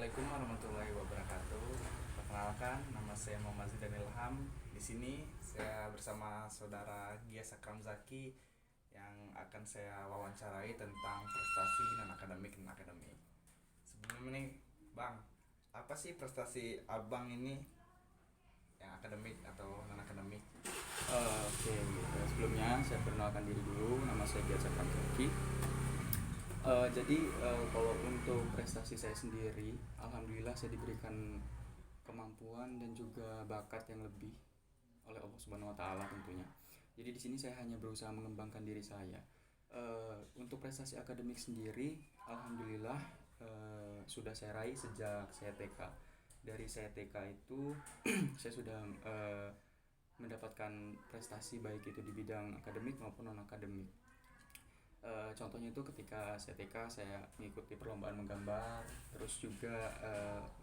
Assalamualaikum warahmatullahi wabarakatuh. Perkenalkan, nama saya Muhammad Zidan Ilham. Di sini saya bersama saudara Gias Akram Zaki yang akan saya wawancarai tentang prestasi non akademik dan akademik. Sebelum ini, Bang, apa sih prestasi Abang ini yang akademik atau non akademik? Oke, sebelumnya saya perkenalkan diri dulu, nama saya Giat Akram Zaki. Kalau untuk prestasi saya sendiri, alhamdulillah saya diberikan kemampuan dan juga bakat yang lebih oleh Allah Subhanahu Wa Taala tentunya. Jadi di sini saya hanya berusaha mengembangkan diri saya. Untuk prestasi akademik sendiri, alhamdulillah sudah saya raih sejak saya TK. Dari saya TK itu saya sudah mendapatkan prestasi baik itu di bidang akademik maupun non akademik. Contohnya itu ketika saya TK saya mengikuti perlombaan menggambar, terus juga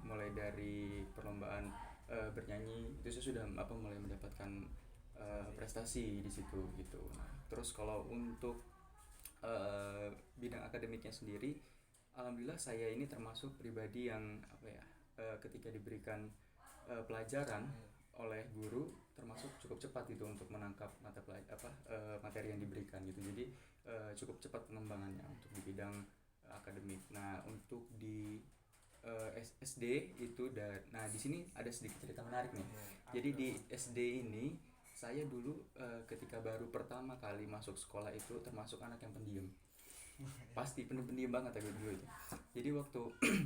mulai dari perlombaan bernyanyi itu saya sudah mulai mendapatkan prestasi di situ gitu. Nah, terus kalau untuk bidang akademiknya sendiri, alhamdulillah saya ini termasuk pribadi yang ketika diberikan pelajaran oleh guru termasuk cukup cepat itu untuk menangkap materi yang diberikan gitu. Jadi cukup cepat pengembangannya untuk di bidang akademik. Nah, untuk di SD itu nah di sini ada sedikit cerita menarik nih. Jadi di SD ini saya dulu ketika baru pertama kali masuk sekolah itu termasuk anak yang pendiam. Pasti pendiam banget aku dulu itu. Jadi waktu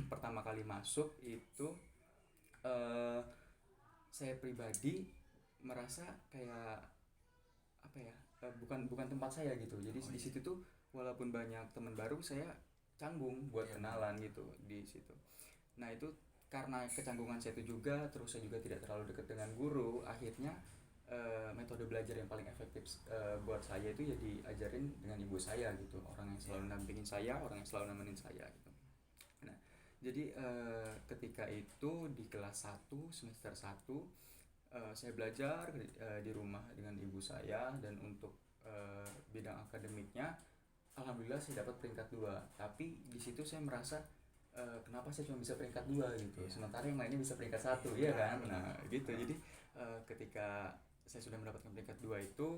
pertama kali masuk itu saya pribadi merasa kayak bukan tempat saya gitu. Jadi di situ tuh walaupun banyak teman baru, saya canggung buat kenalan gitu di situ. Nah, itu karena kecanggungan saya itu juga, terus saya juga tidak terlalu dekat dengan guru, akhirnya metode belajar yang paling efektif buat saya itu ya diajarin dengan ibu saya gitu, orang yang selalu nampingin saya, orang yang selalu nemenin saya gitu. Nah, jadi ketika itu di kelas 1 semester 1 saya belajar di rumah dengan ibu saya, dan untuk bidang akademiknya alhamdulillah saya dapat peringkat 2. Tapi di situ saya merasa kenapa saya cuma bisa peringkat 2 gitu, sementara yang lainnya bisa peringkat 1, ya kan? Nah, gitu. Jadi ketika saya sudah mendapatkan peringkat 2 itu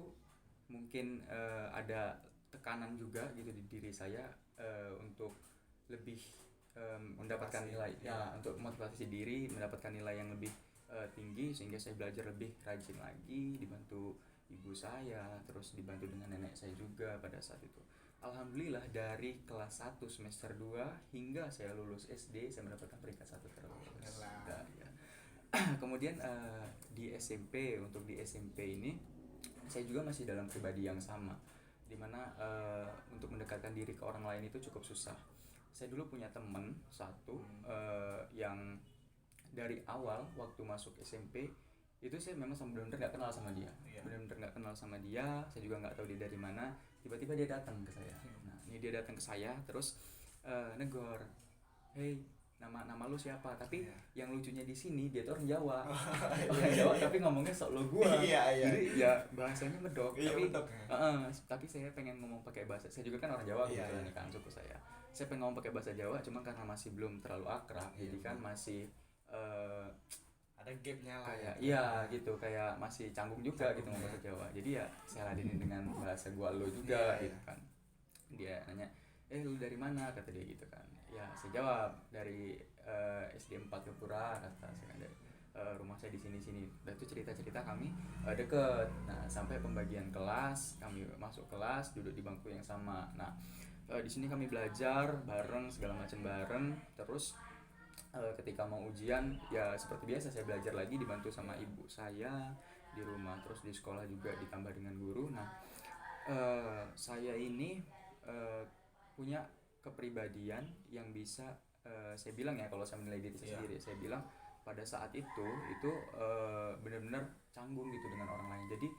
mungkin ada tekanan juga gitu di diri saya untuk lebih mendapatkan nilai untuk motivasi diri mendapatkan nilai yang lebih tinggi, sehingga saya belajar lebih rajin lagi, dibantu ibu saya, terus dibantu dengan nenek saya juga pada saat itu. Alhamdulillah dari kelas 1 semester 2 hingga saya lulus SD saya mendapatkan peringkat 1 terus. Nah, ya. Kemudian di SMP, untuk di SMP ini saya juga masih dalam pribadi yang sama, dimana untuk mendekatkan diri ke orang lain itu cukup susah. Saya dulu punya teman satu yang dari awal waktu masuk SMP itu saya memang benar-benar nggak kenal sama dia, benar-benar nggak kenal sama dia. Saya juga nggak tahu dia dari mana. Tiba-tiba dia datang ke saya. Nah, ini dia datang ke saya terus negor, hey, nama lu siapa? Tapi yang lucunya di sini dia tuh orang Jawa, orang Jawa tapi ngomongnya sok lo gua. Jadi ya bahasanya medok. Tapi saya pengen ngomong pakai bahasa. Saya juga kan orang Jawa kebetulan nih kan, suku saya. Saya pengen ngomong pakai bahasa Jawa, cuma karena masih belum terlalu akrab, jadi kan masih ada gapnya lah kayak gitu, kayak masih canggung juga gitu ngomong bahasa Jawa. Jadi ya saya ladenin dengan bahasa gua lo juga gitu kan. Dia nanya, lu dari mana, kata dia gitu kan. Ya saya jawab dari SD 4 Gapura, kata saya kan, dari rumah saya di sini. Dan itu cerita kami deket. Nah, sampai pembagian kelas, kami masuk kelas, duduk di bangku yang sama. Nah, di sini kami belajar bareng, segala macam bareng. Terus ketika mau ujian ya seperti biasa saya belajar lagi, dibantu sama ibu saya di rumah, terus di sekolah juga ditambah dengan guru. Nah, saya ini punya kepribadian yang bisa saya bilang ya, kalau saya menilai diri saya sendiri, saya bilang pada saat itu benar-benar canggung gitu dengan orang lain. Jadi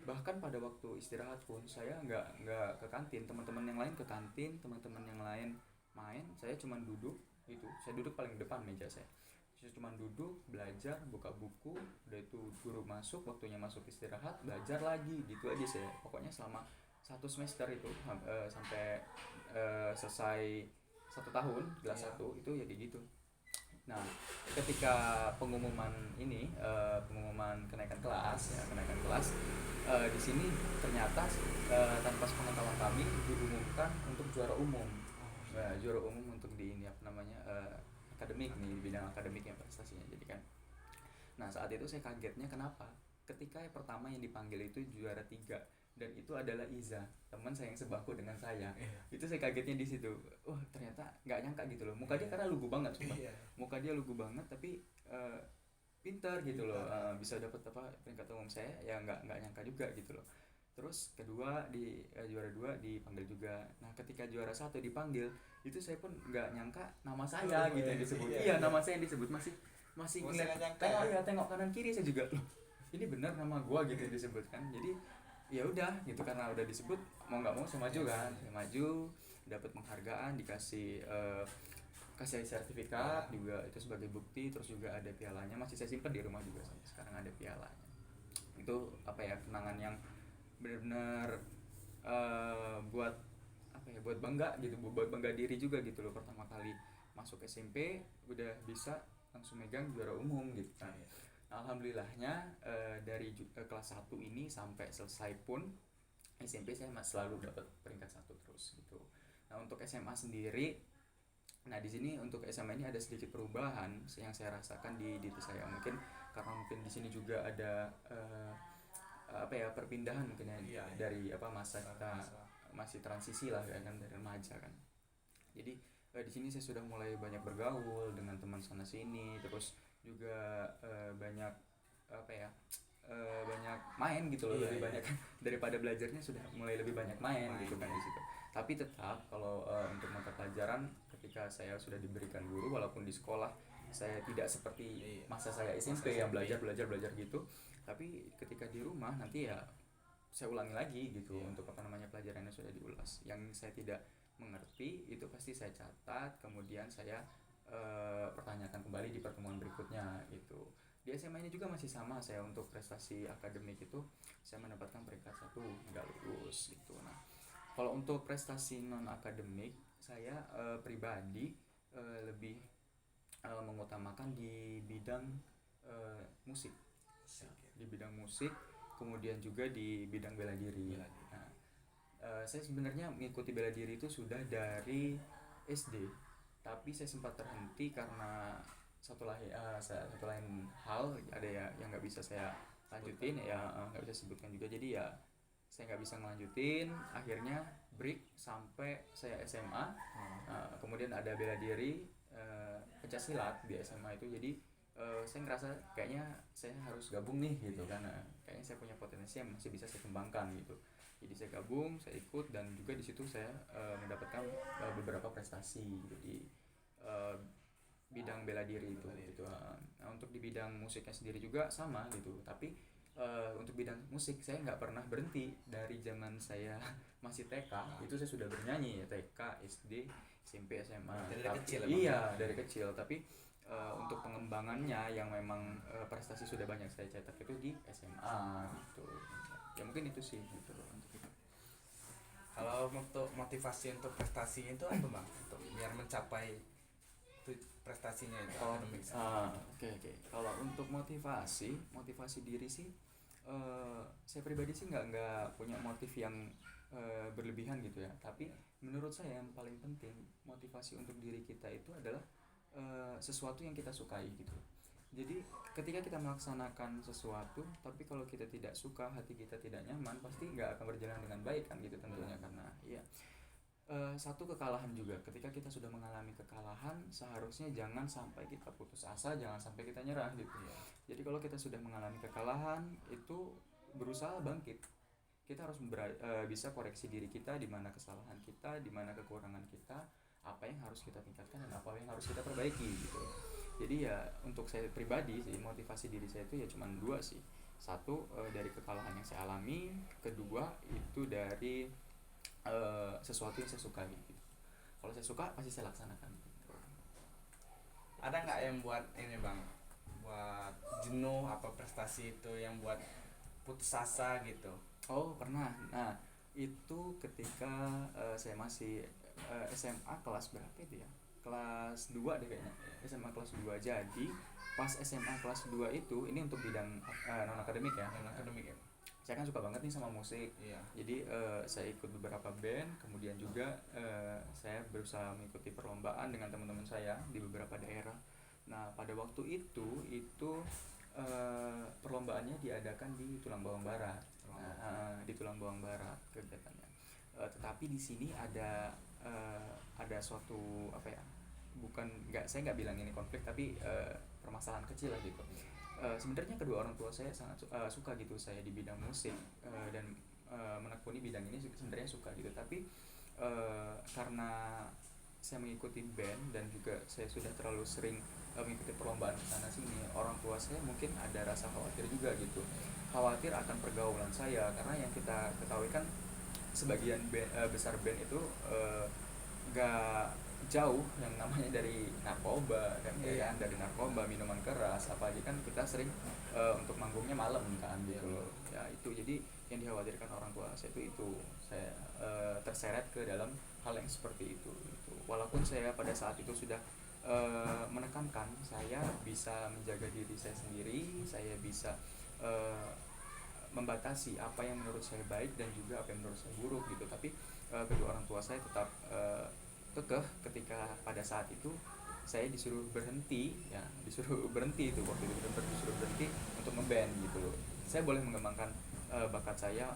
bahkan pada waktu istirahat pun saya nggak ke kantin, teman-teman yang lain ke kantin, teman-teman yang lain main, saya cuma duduk gitu. Saya duduk paling depan meja saya cuma duduk belajar, buka buku, udah itu guru masuk, waktunya masuk istirahat, belajar lagi gitu aja saya. Pokoknya selama 1 semester itu sampai selesai 1 tahun kelas 1 itu ya kayak gitu. Nah, ketika pengumuman ini, pengumuman kenaikan kelas, ya kenaikan kelas, di sini ternyata tanpa sepengetahuan kami diumumkan untuk juara umum. Nah, juara umum untuk di ini apa namanya, akademik nih, di bidang akademik yang prestasinya. Jadi kan, nah saat itu saya kagetnya kenapa? Ketika yang pertama yang dipanggil itu juara 3 dan itu adalah Iza, teman saya yang sebangku dengan saya. Itu saya kagetnya di situ. Wah, ternyata nggak nyangka gitu loh. Muka dia karena lugu banget, sumpah. Muka dia lugu banget tapi pintar gitu loh. Bisa dapat apa peringkat umum, saya ya nggak nyangka juga gitu loh. Terus kedua di juara 2 dipanggil juga. Nah, ketika juara 1 dipanggil, itu saya pun nggak nyangka nama saya gitu yang disebut. Iya, nama saya yang disebut, masih ngeliat, tengok kanan kiri saya juga loh, ini benar nama gua gitu yang disebut kan. Jadi ya udah gitu, karena udah disebut mau nggak mau saya maju kan, saya maju, dapat penghargaan, dikasih kasih sertifikat juga itu sebagai bukti, terus juga ada pialanya, masih saya simpan di rumah juga sampai sekarang ada pialanya. Itu apa ya, kenangan yang benar-benar buat apa ya, buat bangga gitu, buat bangga diri juga gitu loh, pertama kali masuk SMP udah bisa langsung megang juara umum gitu kan. Alhamdulillahnya dari kelas 1 ini sampai selesai pun SMP saya selalu dapat peringkat 1 terus gitu. Nah, untuk SMA sendiri, nah di sini untuk SMA ini ada sedikit perubahan yang saya rasakan di diri saya, mungkin karena mungkin di sini juga ada apa ya, perpindahan mungkin ya, dari apa masa kita masih transisi lah ya kan, dari remaja kan. Jadi di sini saya sudah mulai banyak bergaul dengan teman sana sini, terus juga banyak apa ya, banyak main gitu loh, lebih banyak daripada belajarnya, sudah mulai lebih banyak main gitu kan di situ. Tapi tetap kalau untuk mata pelajaran, ketika saya sudah diberikan guru, walaupun di sekolah saya tidak seperti masa saya SMP yang belajar gitu, tapi ketika di rumah nanti ya saya ulangi lagi gitu, untuk apa namanya, pelajarannya sudah diulas. Yang saya tidak mengerti itu pasti saya catat, kemudian saya pertanyakan kembali di pertemuan berikutnya gitu. Di SMA ini juga masih sama, saya untuk prestasi akademik itu saya mendapatkan peringkat 1, nggak lulus gitu. Nah, kalau untuk prestasi non akademik, saya pribadi lebih mengutamakan di bidang musik. Di bidang musik, kemudian juga di bidang bela diri. Nah, saya sebenarnya mengikuti bela diri itu sudah dari SD, tapi saya sempat terhenti karena satu lain hal, ada ya yang nggak bisa saya lanjutin ya, nggak bisa sebutkan juga, jadi ya saya nggak bisa ngelanjutin, akhirnya break sampai saya SMA. Kemudian ada bela diri, pencak silat di SMA itu, jadi saya ngerasa kayaknya saya harus gabung nih gitu, karena kayaknya saya punya potensi yang masih bisa saya kembangkan gitu. Jadi saya gabung, saya ikut, dan juga di situ saya mendapatkan beberapa prestasi gitu di bidang bela diri itu gitu. Nah, untuk di bidang musiknya sendiri juga sama gitu, tapi untuk bidang musik saya nggak pernah berhenti dari zaman saya masih TK. Itu saya sudah bernyanyi ya, TK, SD, SMP, SMA. Dari kecil iya, dari kecil. Tapi untuk pengembangannya yang memang prestasi sudah banyak saya cetak itu di SMA gitu. Ya mungkin itu sih gitu untuk itu. Kalau untuk motivasi untuk prestasi itu apa bang, untuk biar mencapai prestasinya itu akademik? Oke. Kalau untuk motivasi diri sih, saya pribadi sih nggak punya motif yang berlebihan gitu ya. Tapi menurut saya yang paling penting motivasi untuk diri kita itu adalah sesuatu yang kita sukai gitu. Jadi ketika kita melaksanakan sesuatu, tapi kalau kita tidak suka, hati kita tidak nyaman, pasti nggak akan berjalan dengan baik kan gitu tentunya. Karena ya satu kekalahan juga, ketika kita sudah mengalami kekalahan, seharusnya jangan sampai kita putus asa, jangan sampai kita nyerah gitu. Jadi kalau kita sudah mengalami kekalahan, itu berusaha bangkit. Kita harus bisa koreksi diri kita, di mana kesalahan kita, di mana kekurangan kita, apa yang harus kita tingkatkan dan apa yang harus kita perbaiki gitu. Jadi ya untuk saya pribadi sih, motivasi diri saya itu ya cuma 2 sih. Satu, dari kekalahan yang saya alami, kedua itu dari sesuatu yang saya sukai gitu. Kalau saya suka pasti saya laksanakan gitu. Ada nggak yang buat ini bang, buat jenuh, apa prestasi itu yang buat putus asa gitu? Oh, pernah. Nah, itu ketika saya masih SMA kelas berapa itu ya? kelas 2 deh kayaknya, SMA kelas 2. Jadi pas SMA kelas 2 itu ini untuk bidang non akademik ya. Non akademik ya. Saya kan suka banget nih sama musik. Iya. Jadi saya ikut beberapa band, kemudian juga saya berusaha mengikuti perlombaan dengan teman-teman saya di beberapa daerah. Nah pada waktu itu perlombaannya diadakan di Tulang Bawang Barat. Di Tulang Bawang Barat kegiatannya. Tetapi di sini ada suatu apa ya? Saya nggak bilang ini konflik, tapi permasalahan kecil lah gitu. Sebenarnya kedua orang tua saya sangat suka gitu saya di bidang musik, dan menekuni bidang ini sebenarnya suka gitu, tapi karena saya mengikuti band dan juga saya sudah terlalu sering mengikuti perlombaan sana sini, orang tua saya mungkin ada rasa khawatir juga gitu, khawatir akan pergaulan saya, karena yang kita ketahui kan sebagian besar band itu gak jauh yang namanya dari narkoba kan, ya kan, dari narkoba, minuman keras, apalagi kan kita sering untuk manggungnya malam kan gitu loh ya. Itu jadi yang dikhawatirkan orang tua saya itu saya terseret ke dalam hal yang seperti itu gitu. Walaupun saya pada saat itu sudah menekankan saya bisa menjaga diri saya sendiri, saya bisa membatasi apa yang menurut saya baik dan juga apa yang menurut saya buruk gitu, tapi kedua orang tua saya tetap kekeh ketika pada saat itu saya disuruh berhenti ya, disuruh berhenti itu waktu itu benar-benar disuruh berhenti untuk ngeband gitu loh. Saya boleh mengembangkan bakat saya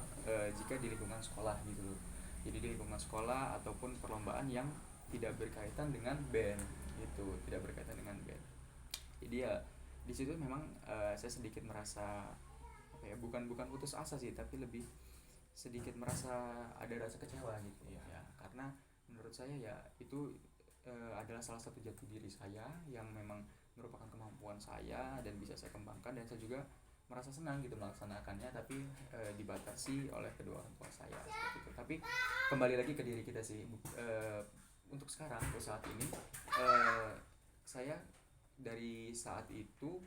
jika di lingkungan sekolah gitu loh. Jadi di lingkungan sekolah ataupun perlombaan yang tidak berkaitan dengan band gitu, tidak berkaitan dengan band. Jadi ya di situ memang saya sedikit merasa apa ya, bukan putus asa sih, tapi lebih sedikit merasa ada rasa kecewa gitu ya, karena menurut saya ya itu adalah salah satu jati diri saya yang memang merupakan kemampuan saya dan bisa saya kembangkan, dan saya juga merasa senang gitu melaksanakannya, tapi dibatasi oleh kedua orang tua saya seperti itu. Tapi kembali lagi ke diri kita sih, untuk sekarang, untuk saat ini saya dari saat itu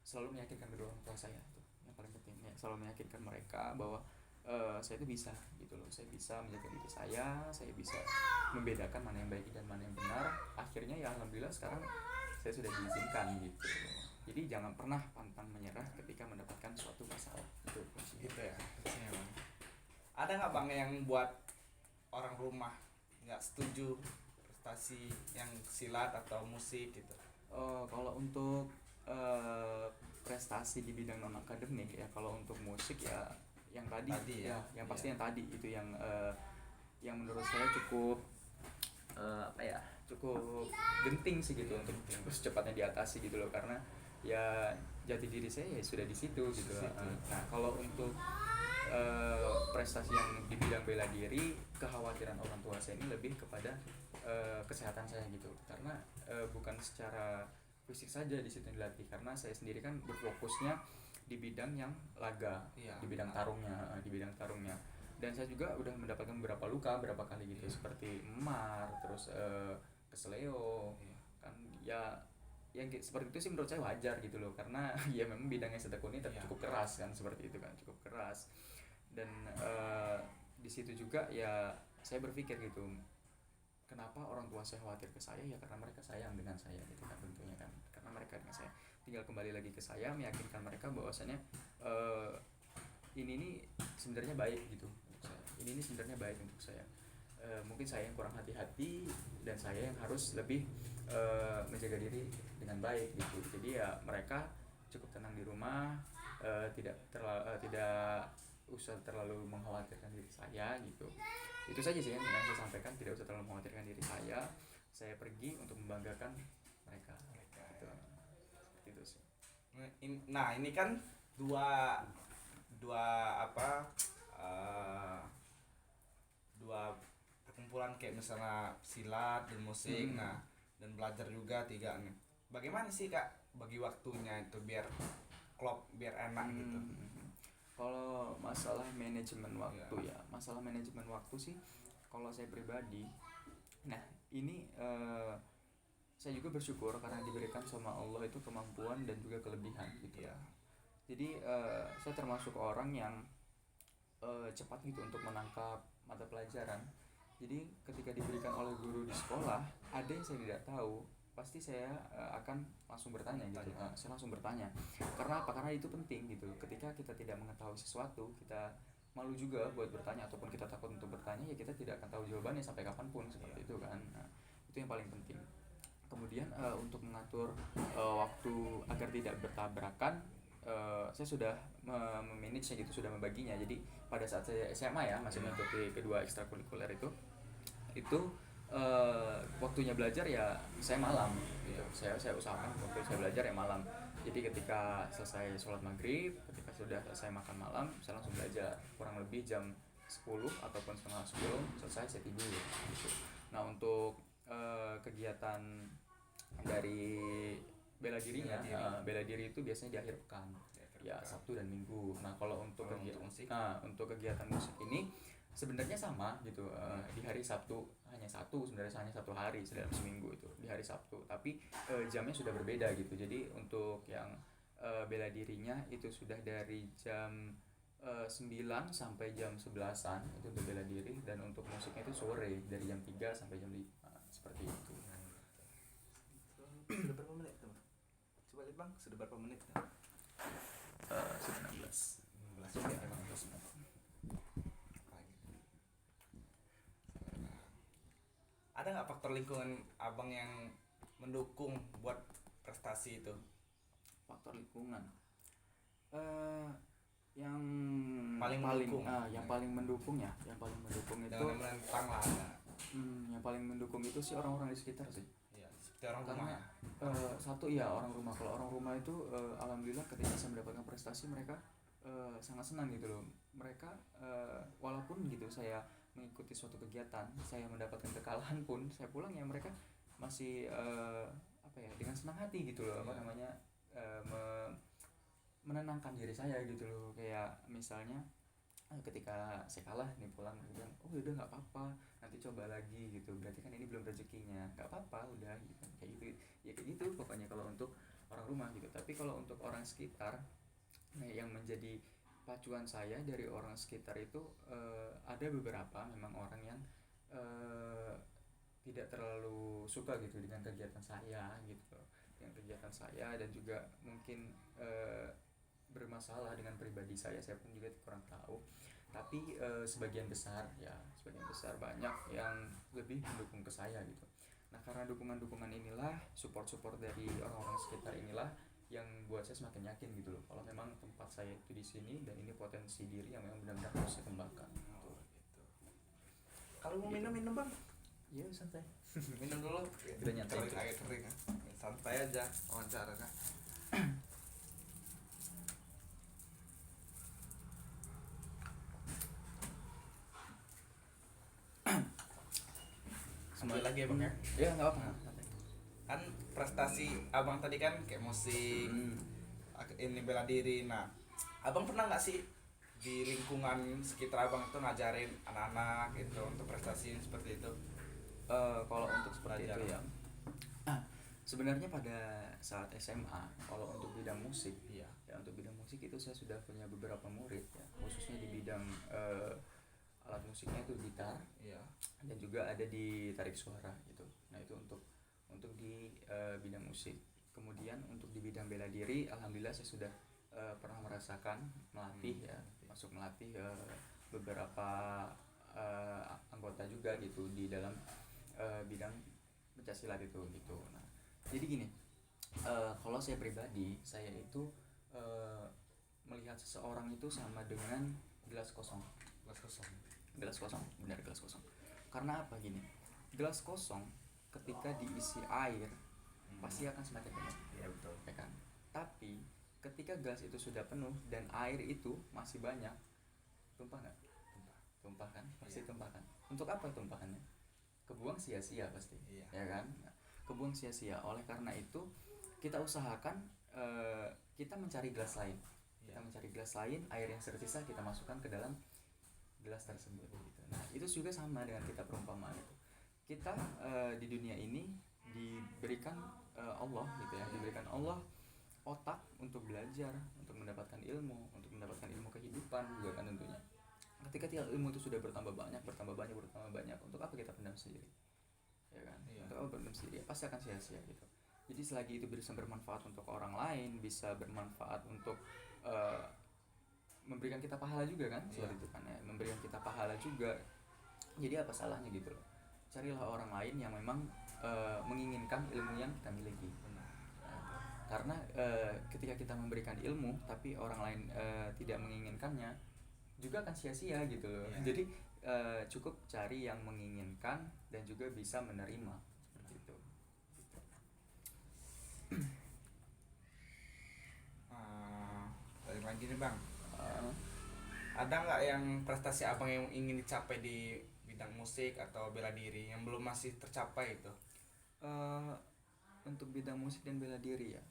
selalu meyakinkan kedua orang tua saya, itu yang paling penting ya, selalu meyakinkan mereka bahwa saya itu bisa gitu loh, saya bisa menjaga diri saya bisa membedakan mana yang baik dan mana yang benar. Akhirnya ya alhamdulillah sekarang saya sudah diizinkan gitu. Jadi jangan pernah pantang menyerah ketika mendapatkan suatu masalah gitu ya. Ada nggak bang yang buat orang rumah nggak setuju prestasi yang silat atau musik gitu? Kalau untuk prestasi di bidang non akademik ya, kalau untuk musik ya yang tadi ya, yang pasti yang tadi itu yang menurut saya cukup cukup genting sih gitu, untuk secepatnya diatasi gitu loh, karena ya jati diri saya ya sudah di situ gitu. Nah kalau untuk prestasi yang di bidang bela diri, kekhawatiran orang tua saya ini lebih kepada kesehatan saya gitu, karena bukan secara fisik saja di situ dilatih, karena saya sendiri kan berfokusnya di bidang yang laga, di bidang tarungnya, dan saya juga udah mendapatkan beberapa luka berapa kali gitu, seperti memar, terus keseleo kan ya, yang seperti itu sih menurut saya wajar gitu loh, karena ya memang bidangnya saya tekuni cukup keras kan, seperti itu kan, cukup keras. Dan di situ juga ya saya berpikir gitu, kenapa orang tua saya khawatir ke saya, ya karena mereka sayang dengan saya gitu kan, tentunya kan, karena mereka dengan saya. Tinggal kembali lagi ke saya, meyakinkan mereka bahwasannya ini nih sebenarnya baik gitu untuk saya, ini sebenarnya baik untuk saya. Mungkin saya yang kurang hati-hati dan saya yang harus lebih menjaga diri dengan baik gitu. Jadi ya mereka cukup tenang di rumah, tidak usah terlalu mengkhawatirkan diri saya gitu. Itu saja sih yang saya sampaikan, tidak usah terlalu mengkhawatirkan diri saya. Saya pergi untuk membanggakan mereka gitu. Itu sih. Nah ini kan dua perkumpulan kayak misalnya silat dan musik, nah dan belajar juga tiga nih. Bagaimana sih kak bagi waktunya itu biar klop, biar enak gitu? Kalau masalah manajemen waktu masalah manajemen waktu sih, kalau saya pribadi, nah ini saya juga bersyukur karena diberikan sama Allah itu kemampuan dan juga kelebihan gitu ya. Jadi saya termasuk orang yang cepat gitu untuk menangkap mata pelajaran Jadi ketika diberikan oleh guru di sekolah, ada yang saya tidak tahu, pasti saya akan langsung bertanya gitu. Saya langsung bertanya. Karena apa? Karena itu penting gitu. Ketika kita tidak mengetahui sesuatu, kita malu juga buat bertanya ataupun kita takut untuk bertanya, ya kita tidak akan tahu jawabannya sampai kapanpun seperti itu kan. Nah, itu yang paling penting. Kemudian untuk mengatur waktu agar tidak bertabrakan, saya sudah memanage gitu, sudah membaginya. Jadi pada saat saya SMA ya, masih mengikuti kedua ekstrakurikuler itu waktunya belajar ya saya malam gitu. Saya usahakan waktu saya belajar ya malam. Jadi ketika selesai sholat maghrib, ketika sudah selesai makan malam, saya langsung belajar kurang lebih jam 10 ataupun setengah 10 selesai saya tidur gitu. Nah untuk kegiatan dari bela diri itu biasanya di akhir pekan ya, Sabtu dan Minggu. Nah kalau untuk kegiatan musik ini sebenarnya sama gitu, di hari Sabtu sebenarnya hanya satu hari dalam seminggu itu di hari Sabtu, tapi jamnya sudah berbeda gitu. Jadi untuk yang bela dirinya itu sudah dari jam 9 sampai jam 11-an itu untuk bela diri, dan untuk musiknya itu sore dari jam 3 sampai jam 5 seperti itu. Sudah berapa menit tuh? Coba lihat Bang, sudah berapa menit? Sudah 16 ya. Ada nggak faktor lingkungan abang yang mendukung buat prestasi itu? Faktor lingkungan yang paling mendukung yang paling mendukung itu menentang lah. Yang paling mendukung itu sih orang-orang di sekitar sih. Iya, seperti orang rumah ya. Satu ya orang rumah. Kalau orang rumah itu alhamdulillah ketika saya mendapatkan prestasi, mereka sangat senang gitu loh. Mereka walaupun gitu saya mengikuti suatu kegiatan, saya mendapatkan kekalahan pun, saya pulang ya mereka masih dengan senang hati gitu loh. Menenangkan diri saya gitu loh. Kayak misalnya ketika saya kalah nih pulang, bilang oh udah nggak apa-apa, nanti coba lagi gitu, berarti kan ini belum rezekinya, nggak apa-apa udah gitu. Kayak gitu ya, kayak gitu pokoknya kalau untuk orang rumah gitu. Tapi kalau untuk orang sekitar, nah yang menjadi pacuan saya dari orang sekitar itu ada beberapa memang orang yang tidak terlalu suka gitu dengan kegiatan saya gitu, dan juga mungkin bermasalah dengan pribadi saya pun juga kurang tahu. Tapi sebagian besar banyak yang lebih mendukung ke saya gitu. Nah karena dukungan inilah, support dari orang-orang sekitar inilah yang buat saya semakin yakin gitu loh, kalau memang tempat saya itu di sini dan ini potensi diri yang memang benar-benar harus saya kembangkan gitu. Kalau mau minum Bang? Iya santai. Minum dulu. Udah nyantai. Kering. Santai aja wawancaranya. Kembali lagi ya Bang ya? Iya nggak apa-apa. Kan prestasi abang tadi kan kayak musik, ini bela diri. Nah abang pernah nggak sih di lingkungan sekitar abang itu ngajarin anak-anak gitu untuk prestasi seperti itu? Kalau untuk seperti itu ya, sebenarnya pada saat SMA kalau untuk bidang musik ya untuk bidang musik itu saya sudah punya beberapa murid ya, khususnya di bidang alat musiknya itu gitar dan juga ada di tarik suara gitu. Nah itu untuk di bidang musik. Kemudian untuk di bidang bela diri, alhamdulillah saya sudah pernah merasakan melatih masuk melatih beberapa anggota juga gitu di dalam bidang pencaksilat itu gitu. Nah jadi gini, kalau saya pribadi, saya itu melihat seseorang itu sama dengan gelas kosong. Karena apa gini? Gelas kosong ketika diisi air pasti akan semakin penuh. Iya betul. Ya kan? Tapi ketika gelas itu sudah penuh dan air itu masih banyak, tumpah nggak? Tumpah kan? Pasti tumpah kan? Untuk apa tumpahannya? Kebuang sia-sia pasti. Ya kan? Nah, kebuang sia-sia. Oleh karena itu kita usahakan kita mencari gelas lain. Air yang tersisa kita masukkan ke dalam gelas tersebut gitu. Nah itu juga sama dengan kita perumpamaan itu. Kita di dunia ini diberikan Allah gitu ya, diberikan Allah otak untuk belajar, untuk mendapatkan ilmu kehidupan juga kan tentunya. ketika ilmu itu sudah bertambah banyak, untuk apa kita pendam sendiri, ya kan? Iya. Untuk apa pendam sendiri? Pasti akan sia-sia gitu. Jadi selagi itu bisa bermanfaat untuk orang lain, bisa bermanfaat untuk memberikan kita pahala juga kan, seperti itu kan ya, memberikan kita pahala juga. Jadi apa salahnya gitu loh? Carilah orang lain yang memang menginginkan ilmu yang kita miliki. Karena ketika kita memberikan ilmu tapi orang lain tidak menginginkannya, juga akan sia-sia gitu loh. Jadi cukup cari yang menginginkan dan juga bisa menerima, seperti itu. Balik lagi nih Bang, ada nggak yang prestasi abang yang ingin dicapai di bidang musik atau bela diri yang belum masih tercapai itu? Untuk bidang musik dan bela diri ya,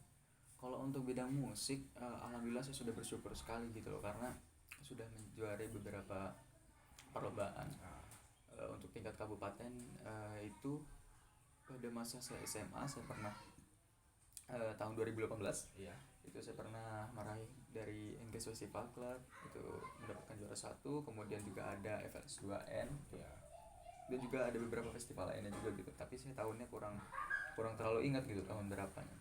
kalau untuk bidang musik alhamdulillah saya sudah bersyukur sekali gitu loh, karena sudah menjuarai beberapa perlombaan untuk tingkat kabupaten. Itu pada masa saya SMA saya pernah tahun 2018 itu saya pernah meraih dari Engage Festival Club, itu mendapatkan juara 1, kemudian juga ada FLS 2N dan juga ada beberapa festival lainnya juga gitu, tapi saya tahunnya kurang terlalu ingat gitu tahun berapanya.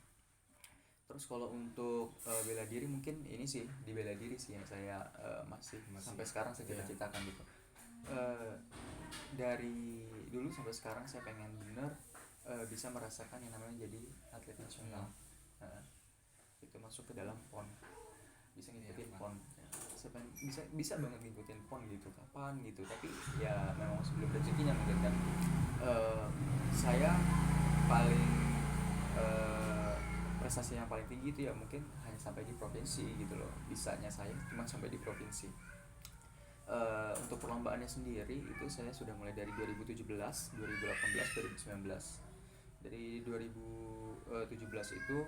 Terus kalau untuk bela diri, mungkin ini sih di bela diri sih yang saya masih sampai sekarang saya cita-citakan gitu. Dari dulu sampai sekarang saya pengen bener bisa merasakan yang namanya jadi atlet nasional. Itu masuk ke dalam PON, bisa ngikutin PON. Saya pengen, bisa banget ngikutin PON gitu kapan gitu, tapi ya memang sebelum rezekinya mungkin kan. Saya paling prestasi yang paling tinggi itu ya mungkin hanya sampai di provinsi gitu loh, bisanya saya cuma sampai di provinsi. Untuk perlombaannya sendiri itu saya sudah mulai dari 2017, 2018, 2019. Dari 2017 itu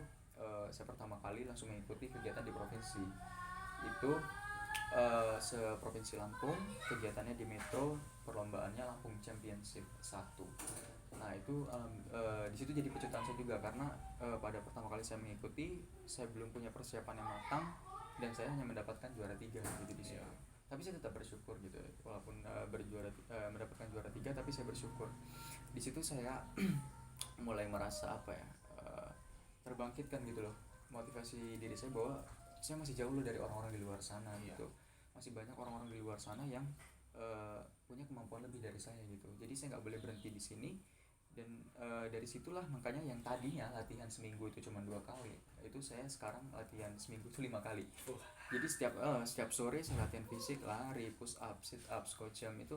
saya pertama kali langsung mengikuti kegiatan di provinsi. Itu seprovinsi Lampung, kegiatannya di Metro, perlombaannya Lampung Championship 1. Nah itu di situ jadi pecutan saya juga, karena pada pertama kali saya mengikuti saya belum punya persiapan yang matang dan saya hanya mendapatkan juara 3 gitu di situ. Tapi saya tetap bersyukur gitu, walaupun mendapatkan juara 3 tapi saya bersyukur. Di situ saya mulai merasa apa ya, terbangkitkan gitu loh, motivasi diri saya bahwa saya masih jauh loh dari orang-orang di luar sana gitu. Masih banyak orang-orang di luar sana yang punya kemampuan lebih dari saya gitu. Jadi saya nggak boleh berhenti di sini. Dan dari situlah makanya yang tadinya latihan seminggu itu cuma 2 kali, itu saya sekarang latihan seminggu itu 5 kali. Jadi setiap sore saya latihan fisik, lari, push up, sit up, squat jump, itu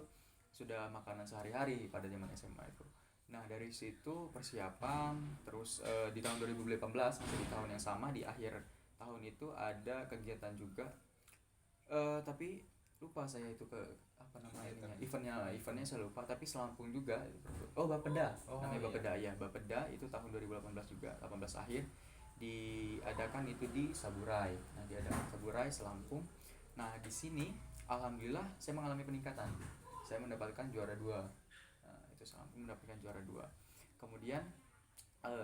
sudah makanan sehari-hari pada zaman SMA itu. Nah dari situ persiapan terus di tahun 2018 masih di tahun yang sama, di akhir tahun itu ada kegiatan juga, tapi lupa saya itu ke apa namanya eventnya saya lupa, tapi selampung juga. Bapeda, namanya Bapeda ya. Bapeda itu tahun 2018 juga, 18 akhir diadakan itu di Saburai. Nah diadakan Saburai Selampung. Nah di sini alhamdulillah saya mengalami peningkatan, saya mendapatkan juara 2. Itu Selampung mendapatkan juara 2. Kemudian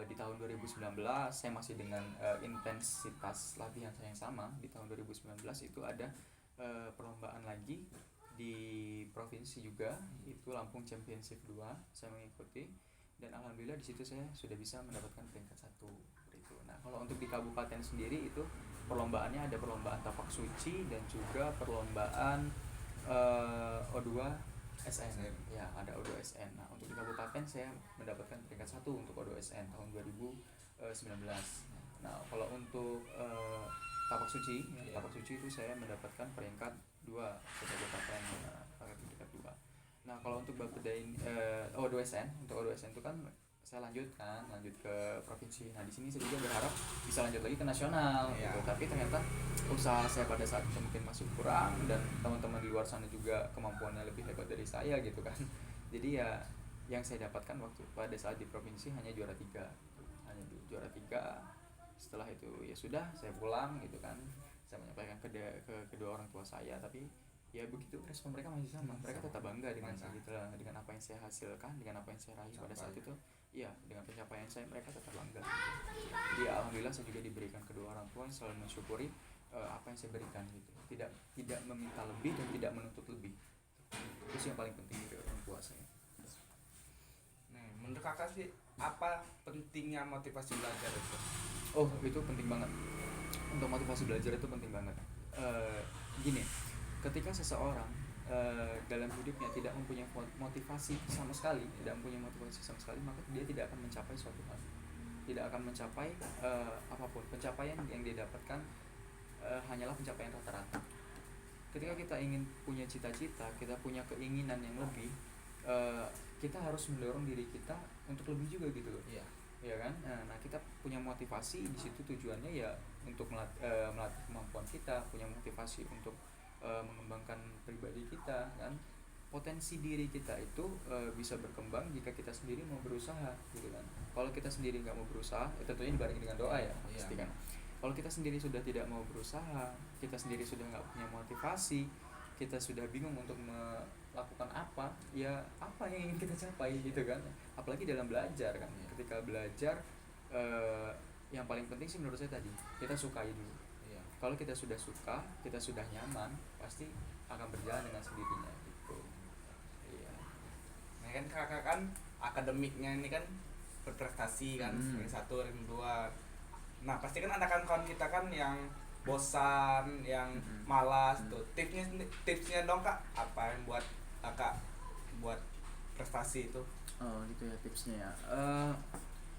di tahun 2019 saya masih dengan intensitas latihan saya yang sama. Di tahun 2019 itu ada perlombaan lagi di provinsi juga, itu Lampung Championship 2 saya mengikuti, dan alhamdulillah di situ saya sudah bisa mendapatkan peringkat 1 itu. Nah kalau untuk di kabupaten sendiri itu perlombaannya ada perlombaan tapak suci dan juga perlombaan O2 SN. Ya, ada O2 SN. Nah untuk di kabupaten saya mendapatkan peringkat 1 untuk O2 SN tahun 2019. Nah kalau untuk tapak suci itu saya mendapatkan peringkat 2 sebagai kapten, peringkat 2. Nah kalau untuk Bapedain O2SN, untuk O2SN itu kan saya lanjut ke provinsi. Nah di sini saya juga berharap bisa lanjut lagi ke nasional gitu. Tapi ternyata usaha saya pada saat itu mungkin masih kurang, dan teman-teman di luar sana juga kemampuannya lebih hebat dari saya gitu kan. Jadi ya yang saya dapatkan waktu pada saat di provinsi hanya juara 3 gitu. Hanya juara 3. Setelah itu ya sudah, saya pulang gitu kan. Saya menyampaikan ke kedua orang tua saya, tapi ya begitu respon mereka masih sama. Mereka tetap bangga dengan saya gitu lah, dengan apa yang saya hasilkan, dengan apa yang saya raih pada saat itu. Iya, dengan pencapaian saya mereka tetap bangga gitu. Jadi alhamdulillah saya juga diberikan kedua orang tua yang selalu mensyukuri apa yang saya berikan gitu, tidak tidak meminta lebih dan tidak menuntut lebih. Itu sih yang paling penting dari orang tua saya. Nah, menurut kakak sih apa pentingnya motivasi belajar itu? Oh, itu penting banget. Untuk motivasi belajar itu penting banget. Gini, ketika seseorang dalam hidupnya tidak mempunyai motivasi sama sekali, maka dia tidak akan mencapai suatu hal, tidak akan mencapai apapun. Pencapaian yang dia dapatkan hanyalah pencapaian rata-rata. Ketika kita ingin punya cita-cita, kita punya keinginan yang lebih, kita harus mendorong diri kita untuk lebih juga gitu loh. Iya. Ya kan? Nah, kita punya motivasi di situ, tujuannya ya untuk melatih kemampuan kita, punya motivasi untuk mengembangkan pribadi kita kan. Potensi diri kita itu bisa berkembang jika kita sendiri mau berusaha gitu kan. Kalau kita sendiri nggak mau berusaha, tentunya dibarengi dengan doa ya pasti kan. Kalau kita sendiri sudah tidak mau berusaha, kita sendiri sudah nggak punya motivasi, kita sudah bingung untuk melakukan apa, ya apa yang ingin kita capai gitu kan. Apalagi dalam belajar kan. Ketika belajar yang paling penting sih menurut saya tadi, kita sukai dulu. Kalau kita sudah suka, kita sudah nyaman, pasti akan berjalan dengan sendirinya gitu. Iya. Nah kan kakak kan akademiknya ini kan berprestasi kan, ranking 1, ranking 2. Nah pasti kan ada kawan-kawan kita kan yang bosan, yang malas tuh. Tipsnya dong kak, apa yang buat kakak buat prestasi itu? Oh gitu ya tipsnya ya.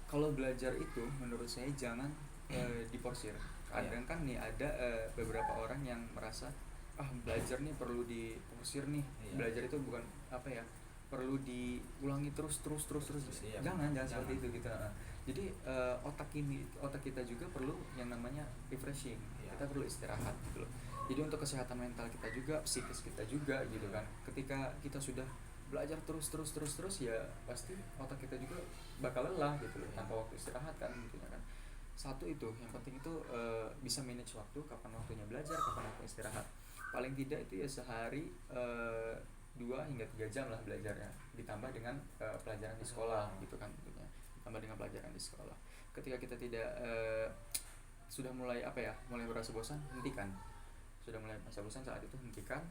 Kalau belajar itu menurut saya jangan diporsir. Kadang kan nih ada beberapa orang yang merasa belajar nih perlu diporsir nih. Belajar itu bukan apa ya, perlu diulangi terus. Jangan seperti itu gitu. Jadi otak kita juga perlu yang namanya refreshing. Kita perlu istirahat gitu loh. Jadi untuk kesehatan mental kita juga, psikis kita juga gitu kan. Ketika kita sudah belajar terus ya pasti otak kita juga bakal lelah gitu loh, tanpa waktu istirahat kan tentunya kan. Satu itu yang penting itu bisa manage waktu, kapan waktunya belajar, kapan waktu istirahat. Paling tidak itu ya sehari 2 hingga 3 jam lah belajarnya, ditambah dengan pelajaran di sekolah gitu kan tentunya, ditambah dengan pelajaran di sekolah. Ketika kita tidak sudah mulai mulai merasa bosan, hentikan. Sudah mulai merasa bosan, saat itu hentikan,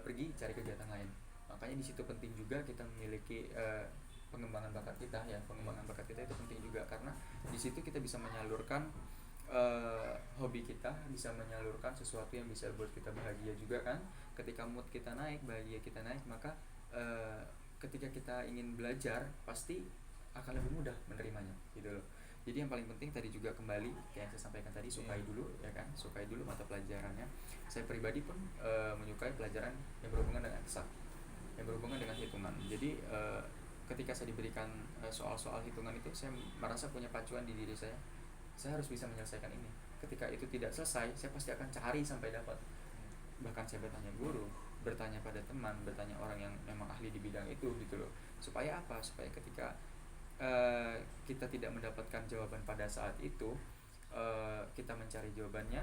pergi cari kegiatan lain. Makanya di situ penting juga kita memiliki pengembangan bakat kita ya. Pengembangan bakat kita itu penting juga, karena di situ kita bisa menyalurkan hobi kita, bisa menyalurkan sesuatu yang bisa buat kita bahagia juga kan. Ketika mood kita naik, bahagia kita naik, maka ketika kita ingin belajar pasti akan lebih mudah menerimanya gitu loh. Jadi yang paling penting tadi juga kembali kayak yang saya sampaikan tadi, sukai dulu ya kan, sukai dulu mata pelajarannya. Saya pribadi pun menyukai pelajaran yang berhubungan dengan hisab, yang berhubungan dengan hitungan. Jadi ketika saya diberikan soal-soal hitungan itu, saya merasa punya pacuan di diri saya harus bisa menyelesaikan ini. Ketika itu tidak selesai, saya pasti akan cari sampai dapat. Bahkan saya bertanya guru, bertanya pada teman, bertanya orang yang memang ahli di bidang itu gitu loh. Supaya apa? Supaya ketika kita tidak mendapatkan jawaban pada saat itu, kita mencari jawabannya,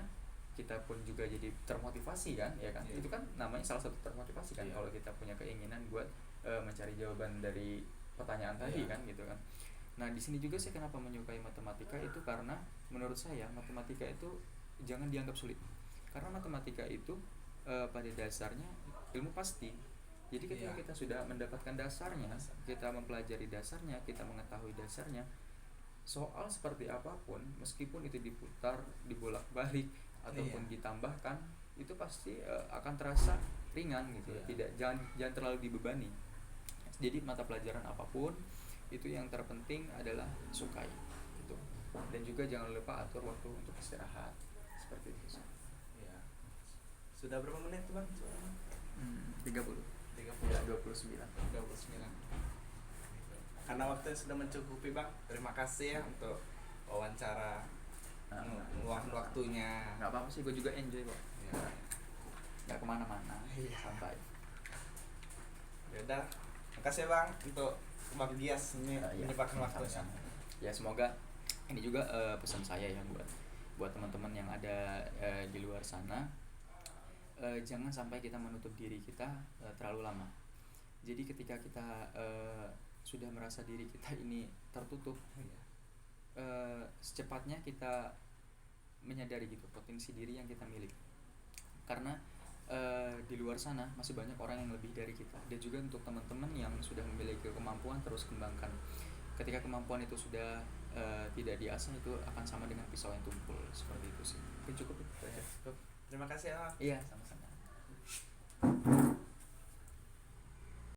kita pun juga jadi termotivasi kan ya kan. Itu kan namanya salah satu termotivasi kan, kalau kita punya keinginan buat mencari jawaban dari pertanyaan tadi kan gitu kan. Nah di sini juga saya kenapa menyukai matematika itu, karena menurut saya matematika itu jangan dianggap sulit, karena matematika itu pada dasarnya ilmu pasti. Jadi ketika kita sudah mendapatkan dasarnya, kita mempelajari dasarnya, kita mengetahui dasarnya, soal seperti apapun, meskipun itu diputar, dibolak-balik ataupun ditambahkan, itu pasti akan terasa ringan gitu. Jangan terlalu dibebani. Jadi mata pelajaran apapun itu yang terpenting adalah sukai gitu. Dan juga jangan lupa atur waktu untuk istirahat, seperti itu. Sudah berapa menit tuh bang? 30 ya, 29. Karena waktu sudah mencukupi bang, terima kasih ya untuk wawancara, meluangkan waktunya. Nggak apa-apa sih, gue juga enjoy kok. Nggak kemana-mana, santai. Yaudah, makasih bang untuk Bang Gias ini menyempatkan waktunya. Ya semoga ini juga pesan saya ya buat teman-teman yang ada di luar sana. Jangan sampai kita menutup diri kita terlalu lama. Jadi ketika kita sudah merasa diri kita ini tertutup, secepatnya kita menyadari gitu potensi diri yang kita miliki, karena di luar sana masih banyak orang yang lebih dari kita. Dan juga untuk teman-teman yang sudah memiliki kemampuan, terus kembangkan. Ketika kemampuan itu sudah tidak diasah, itu akan sama dengan pisau yang tumpul, seperti itu sih. Mungkin cukup itu aja. Cukup. Terima kasih ya. Iya, sama-sama.